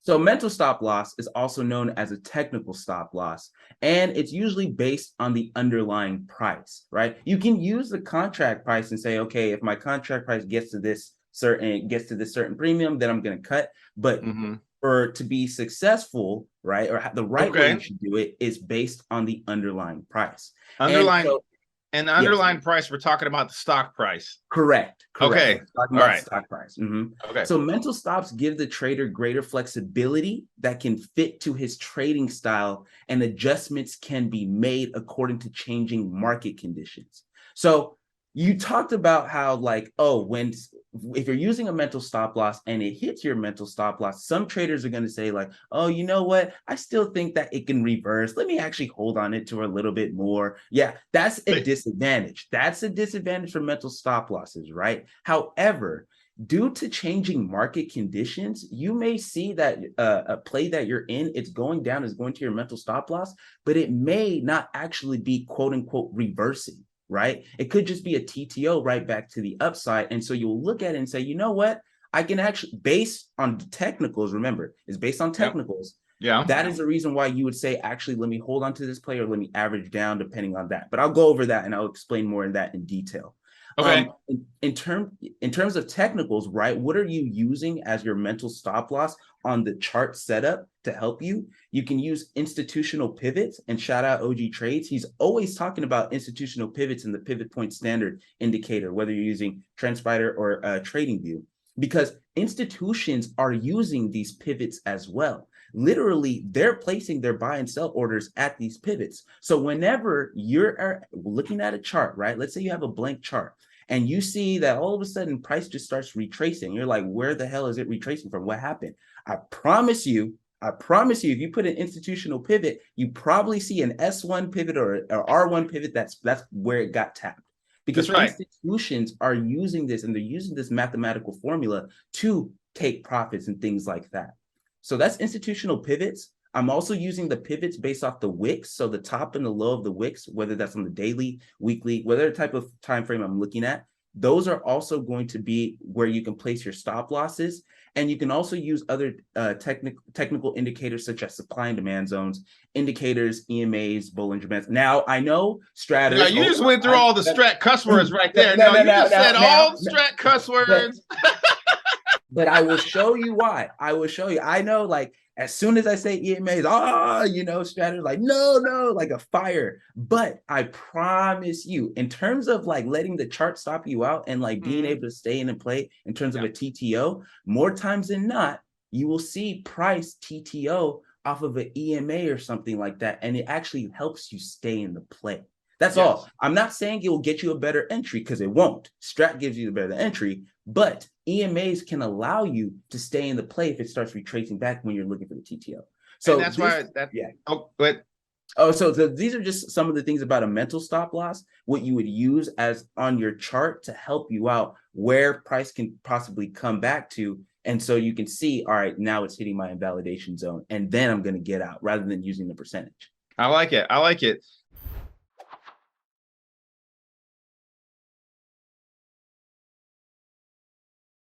So mental stop loss is also known as a technical stop loss, and it's usually based on the underlying price, right? You can use the contract price and say, okay, if my contract price gets to this certain premium, then I'm going to cut. But for to be successful, right, or the right way you should do it is based on the underlying price. And the underlying price, we're talking about the stock price. Correct. Okay. Talking about the stock price. Okay. So mental stops give the trader greater flexibility that can fit to his trading style, and adjustments can be made according to changing market conditions. So you talked about how, like, if you're using a mental stop loss and it hits your mental stop loss, some traders are going to say, like, oh, you know what? I still think that it can reverse. Let me actually hold on it to a little bit more. Yeah, that's a disadvantage. That's a disadvantage for mental stop losses, right? However, due to changing market conditions, you may see that a play that you're in, it's going down, is going to your mental stop loss, but it may not actually be quote unquote reversing. Right? It could just be a TTO right back to the upside. And so you'll look at it and say, you know what? I can actually, based on technicals, remember, it's based on technicals. Yeah. That is the reason why you would say, actually, let me hold on to this play or let me average down depending on that. But I'll go over that and I'll explain more in that in detail. Okay. In terms of technicals, right? What are you using as your mental stop loss on the chart setup to help you? You can use institutional pivots, and shout out OG Trades. He's always talking about institutional pivots in the pivot point standard indicator, whether you're using TrendSpider or TradingView, because institutions are using these pivots as well. Literally, they're placing their buy and sell orders at these pivots. So whenever you're looking at a chart, right? Let's say you have a blank chart and you see that all of a sudden price just starts retracing. You're like, where the hell is it retracing from? What happened? I promise you, if you put an institutional pivot, you probably see an S1 pivot or R1 pivot. That's where it got tapped. Because institutions are using this, and they're using this mathematical formula to take profits and things like that. So that's institutional pivots. I'm also using the pivots based off the wicks, so the top and the low of the wicks, whether that's on the daily, weekly, whatever type of time frame I'm looking at. Those are also going to be where you can place your stop losses. And you can also use other technical indicators such as supply and demand zones, indicators, EMAs, Bollinger Bands. Now, I know Strat. Yeah, you just went through all the Strat cuss words right there. No, you just said all the Strat cuss words. But I will show you why. I will show you. I know, like, as soon as I say EMAs, Strat like, no, like a fire. But I promise you, in terms of like letting the chart stop you out and like being able to stay in and play in terms of a TTO, more times than not, you will see price TTO off of an EMA or something like that. And it actually helps you stay in the play. That's all. I'm not saying it will get you a better entry, because it won't. Strat gives you the better entry, but EMAs can allow you to stay in the play if it starts retracing back when you're looking for the TTO. So and that's why that. Yeah. Oh, but so these are just some of the things about a mental stop loss, what you would use as on your chart to help you out where price can possibly come back to. And so you can see, all right, now it's hitting my invalidation zone, and then I'm going to get out rather than using the percentage. I like it.